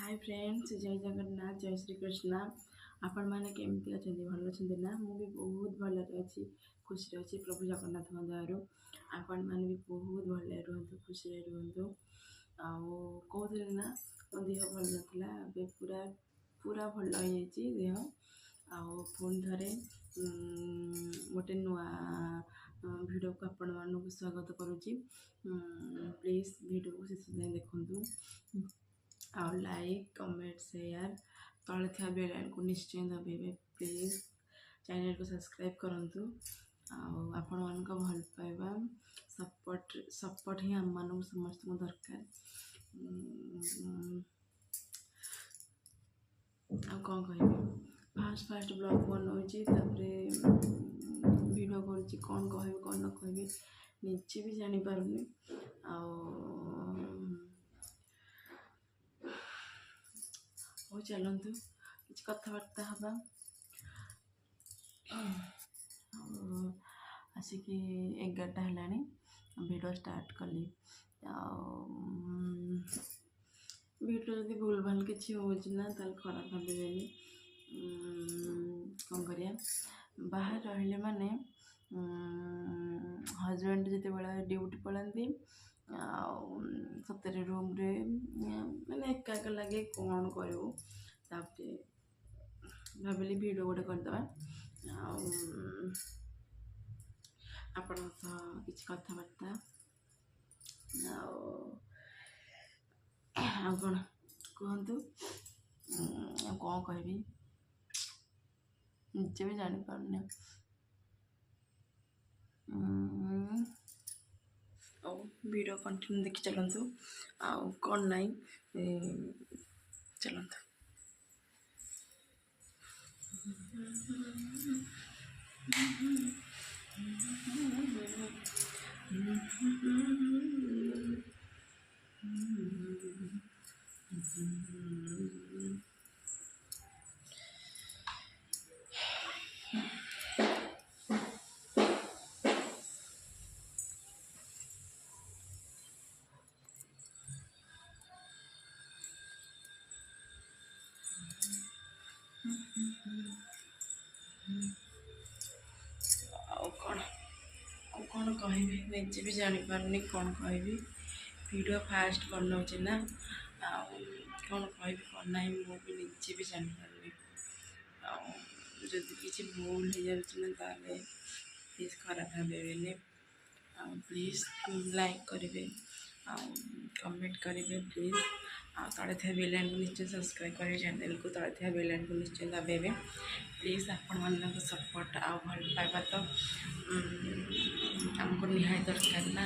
Hi friends, जय जगन्नाथ, जय श्री कृष्ण। आपण मैंने केमती अच्छा भल अच्छा ना मुझे बहुत भल अच्छी खुशी अच्छी प्रभु जगन्नाथ दयारू आपण मैंने भी बहुत भल रुहतु खुशी रुहतु। कहते ना मो देह भल नाला पूरा पूरा भल हो देह पुणी थे गोटे नुआ भिडियो को आपण मानक स्वागत करुच्ची। प्लीज भिडियो को शेष जाए देखु और लाइक कमेंट शेयर तले था बेल आइकन को निश्चय दबाइबे। प्लीज चैनल को सब्सक्राइब करूँ। आपण मान भल पाइबा सपोर्ट ही आम मान समस्त को दरकार। कौन कह फास्ट ब्लॉग बनाऊँगी वीडियो करुँची कौन कह कौन न कह निजे भी जापारूनी। हो चलतु कि कथबार्ता हाँ आसिक 11टा है वीडियो स्टार्ट कली। वीडियो जब भूल भाल किसी होना खराब भावे कौन करिया बाहर रहिले माने हजबैंड जिते बड़ा ड्यूटी पलांती सतरे रूम रे मैंने एका एका लगे कौन करूँ भाविली वीडियो गोटे करदे आपण किसी कथबार्ता कौन कहतु कौन कह निजे भी जापारे वीडियो कंटिन्यू देखी चलतु कौन नाई चलतु। कौन कह निजे भी जापारे कौन कह वीडियो फास्ट बनाऊे ना कौन कह कौन ना मुझे निजे भी जापारे जदि किसी भूल हो जाए प्लीज खराब भावे। प्लीज लाइक करेंगे कमेंट करेंगे प्लीज तले थे बेल आइकन को निश्चय सब्सक्राइब करेंगे चैनल को तले थे बेल आइकन को निश्चय दबाइबे। प्लीज आपण मान सपोर्ट आ भल पाइबा तो हमको निहाय दरकार ना।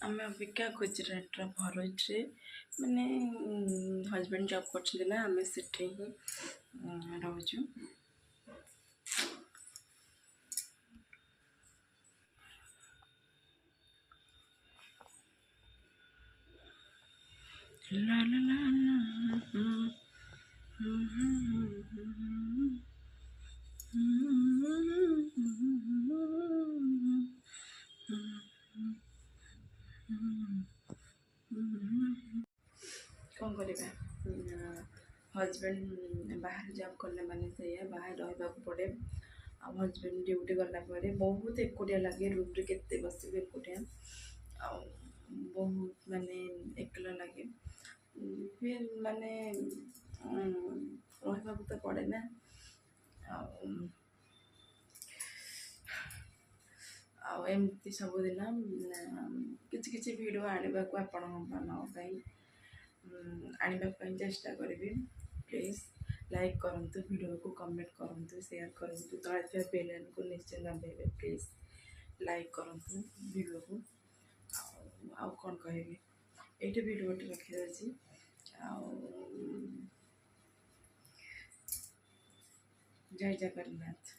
आम अबिका गुजरात भरूच मैंने हजबैंड जॉब कर आम से रोचु। ला ला ला कौन करवा हजबैंड बाहर जॉब कले माने से बाहर रहा पड़े। हजबैंड ड्यूटी गला बहुत एकुटिया लगे रूम रे केते बस एकुटिया बहुत माने एकला लगे फिर माने रहा तो पड़े ना। एमती सबुदिन किसी किसी वीडियो आने को आने चेष्टा करी। प्लीज लाइक करूँ वीडियो को कमेंट करूँ शेयर करूँ तले बेल आइकन को निश्चय दबाइबे। प्लीज लाइक करूँ वीडियो को आउ कौन कह ये वीडियो रखी जय जगन्नाथ।